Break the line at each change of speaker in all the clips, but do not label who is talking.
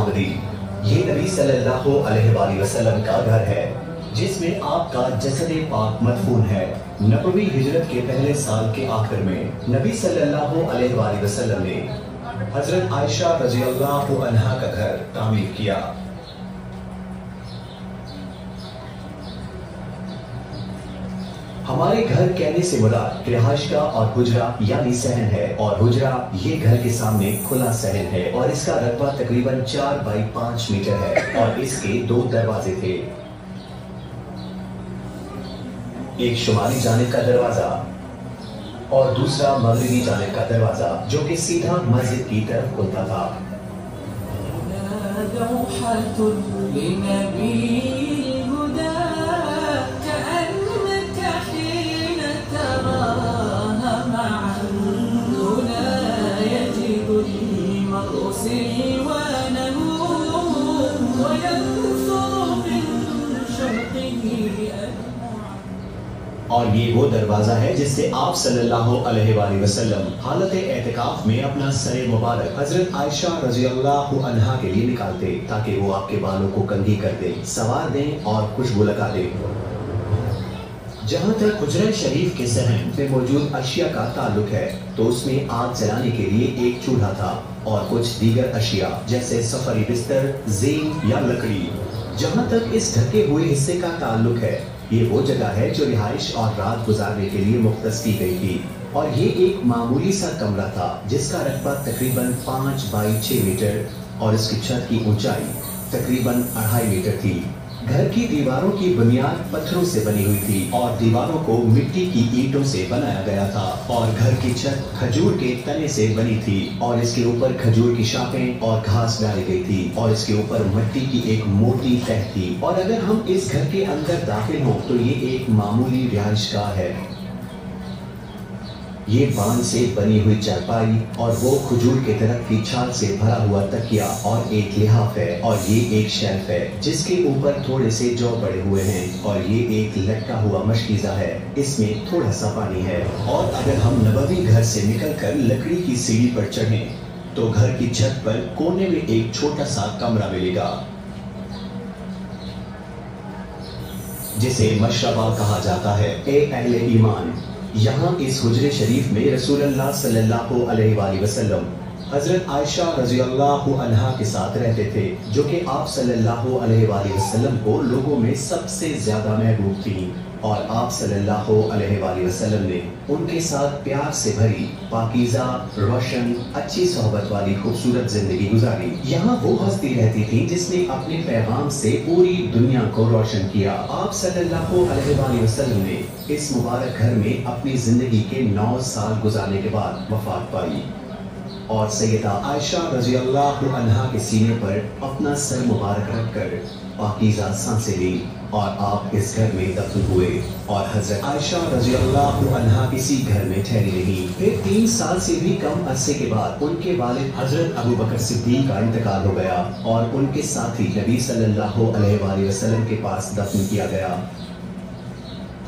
یہ نبی صلی اللہ علیہ وسلم کا گھر ہے جس میں آپ کا جسد پاک مدفون ہے۔ نبوی ہجرت کے پہلے سال کے آخر میں نبی صلی اللہ علیہ وسلم نے حضرت عائشہ رضی اللہ عنہا کا گھر تعمیر کیا۔ ہمارے گھر کہنے سے مراد رہائش کا اور حجرہ یعنی صحن ہے، اور حجرہ یہ گھر کے سامنے کھلا صحن ہے، اور اس کا رقبہ تقریباً 4 بائی 5 میٹر ہے، اور اس کے 2 دروازے تھے، ایک شمالی جانب کا دروازہ اور دوسرا مغربی جانب کا دروازہ جو کہ سیدھا مسجد کی طرف کھلتا تھا۔ اور یہ وہ دروازہ ہے جس سے آپ صلی اللہ علیہ وآلہ وسلم حالت اعتکاف میں اپنا سر مبارک حضرت عائشہ رضی اللہ عنہا کے لیے نکالتے تاکہ وہ آپ کے بالوں کو کنگھی کر دیں، سوار دیں اور خوشبو لگا دیں۔ جہاں تک حجرہ شریف کے صحن میں موجود اشیاء کا تعلق ہے تو اس میں آگ جلانے کے لیے ایک چولہا تھا اور کچھ دیگر اشیاء جیسے سفری بستر، زین یا لکڑی۔ جہاں تک اس ڈھکے ہوئے حصے کا تعلق ہے، یہ وہ جگہ ہے جو رہائش اور رات گزارنے کے لیے مختص کی گئی تھی، اور یہ ایک معمولی سا کمرہ تھا جس کا رقبہ تقریباً 5 بائی 6 میٹر اور اس کی چھت کی اونچائی تقریباً 2.5 میٹر تھی۔ گھر کی دیواروں کی بنیاد پتھروں سے بنی ہوئی تھی اور دیواروں کو مٹی کی اینٹوں سے بنایا گیا تھا، اور گھر کی چھت کھجور کے تنے سے بنی تھی اور اس کے اوپر کھجور کی شاخیں اور گھاس ڈالی گئی تھی، اور اس کے اوپر مٹی کی ایک موٹی تہ تھی۔ اور اگر ہم اس گھر کے اندر داخل ہوں تو یہ ایک معمولی رہائش گاہ ہے۔ یہ بان سے بنی ہوئی چارپائی اور وہ کھجور کے درخت کی چھال سے بھرا ہوا تکیا اور ایک لحاف ہے، اور یہ ایک شیلف ہے جس کے اوپر تھوڑے سے جو پڑے ہوئے ہیں، اور یہ ایک لٹکا ہوا مشکیزہ ہے، اس میں تھوڑا سا پانی ہے۔ اور اگر ہم نبوی گھر سے نکل کر لکڑی کی سیڑھی پر چڑھیں تو گھر کی چھت پر کونے میں ایک چھوٹا سا کمرہ ملے گا جسے مشربہ کہا جاتا ہے۔ اے اہل ایمان، یہاں اس حجرے شریف میں رسول اللہ صلی اللہ علیہ وآلہ وسلم حضرت عائشہ رضی اللہ عنہا کے ساتھ رہتے تھے، جو کہ آپ صلی اللہ علیہ وآلہ وسلم کو لوگوں میں سب سے زیادہ محبوب تھیں، اور آپ صلی اللہ علیہ وآلہ وسلم نے ان کے ساتھ پیار سے بھری پاکیزہ، روشن، اچھی صحبت والی خوبصورت زندگی گزاری۔ یہاں وہ ہستی رہتی تھی جس نے اپنے پیغام سے پوری دنیا کو روشن کیا۔ آپ صلی اللہ علیہ وآلہ وسلم نے اس مبارک گھر میں اپنی زندگی کے 9 سال گزارنے کے بعد وفات پائی، اور سیدہ عائشہ رضی اللہ عنہا کے سینے پر اپنا سر مبارک رکھ کر پاکیزہ سانسیں لی، اور آپ اس گھر میں دفن ہوئے، اور حضرت عائشہ رضی اللہ عنہا کسی گھر میں ٹھہری نہیں۔ پھر 3 سال سے بھی کم عرصے کے بعد ان کے والد حضرت ابو بکر صدیق کا انتقال ہو گیا، اور ان کے ساتھی نبی صلی اللہ علیہ وآلہ وسلم کے پاس دفن کیا گیا۔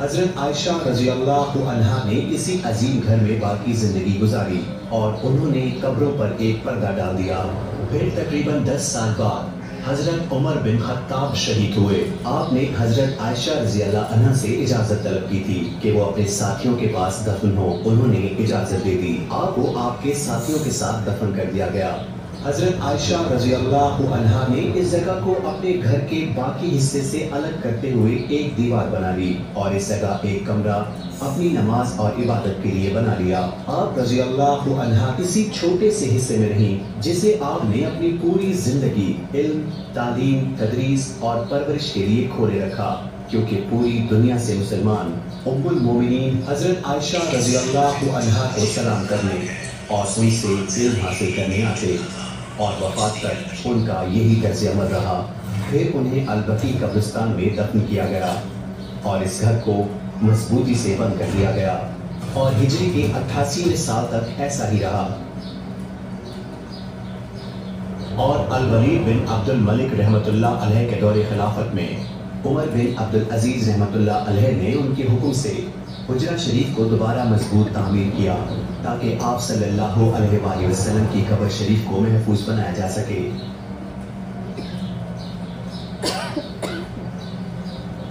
حضرت عائشہ رضی اللہ عنہا نے اسی عظیم گھر میں باقی زندگی گزاری، اور انہوں نے قبروں پر ایک پردہ ڈال دیا۔ پھر تقریباً 10 سال بعد حضرت عمر بن خطاب شہید ہوئے۔ آپ نے حضرت عائشہ رضی اللہ عنہا سے اجازت طلب کی تھی کہ وہ اپنے ساتھیوں کے پاس دفن ہو، انہوں نے اجازت دے دی، آپ کو آپ کے ساتھیوں کے ساتھ دفن کر دیا گیا۔ حضرت عائشہ رضی اللہ عنہا نے اس جگہ کو اپنے گھر کے باقی حصے سے الگ کرتے ہوئے ایک دیوار بنا لی، اور اس جگہ ایک کمرہ اپنی نماز اور عبادت کے لیے بنا لیا۔ آپ رضی اللہ عنہا کسی چھوٹے سے حصے میں نہیں جسے آپ نے اپنی پوری زندگی علم، تعلیم، تدریس اور پرورش کے لیے کھولے رکھا، کیونکہ پوری دنیا سے مسلمان ام المومنین حضرت عائشہ رضی اللہ عنہا کو سلام کرنے اور ان سے علم حاصل کرنے آتے، اور وفات تک ان کا یہی طرز عمل رہا۔ پھر انہیں البقیع قبرستان میں دفن کیا گیا، اور اس گھر کو مضبوطی سے بند کر دیا گیا، اور ہجری کے 88ویں سال تک ایسا ہی رہا۔ اور الولید بن عبد الملک رحمۃ اللہ علیہ کے دور خلافت میں عمر بن عبد العزیز رحمۃ اللہ علیہ نے ان کے حکم سے حجرہ شریف کو دوبارہ مضبوط تعمیر کیا تاکہ آپ صلی اللہ علیہ وآلہ وسلم کی قبر شریف کو محفوظ بنایا جا سکے۔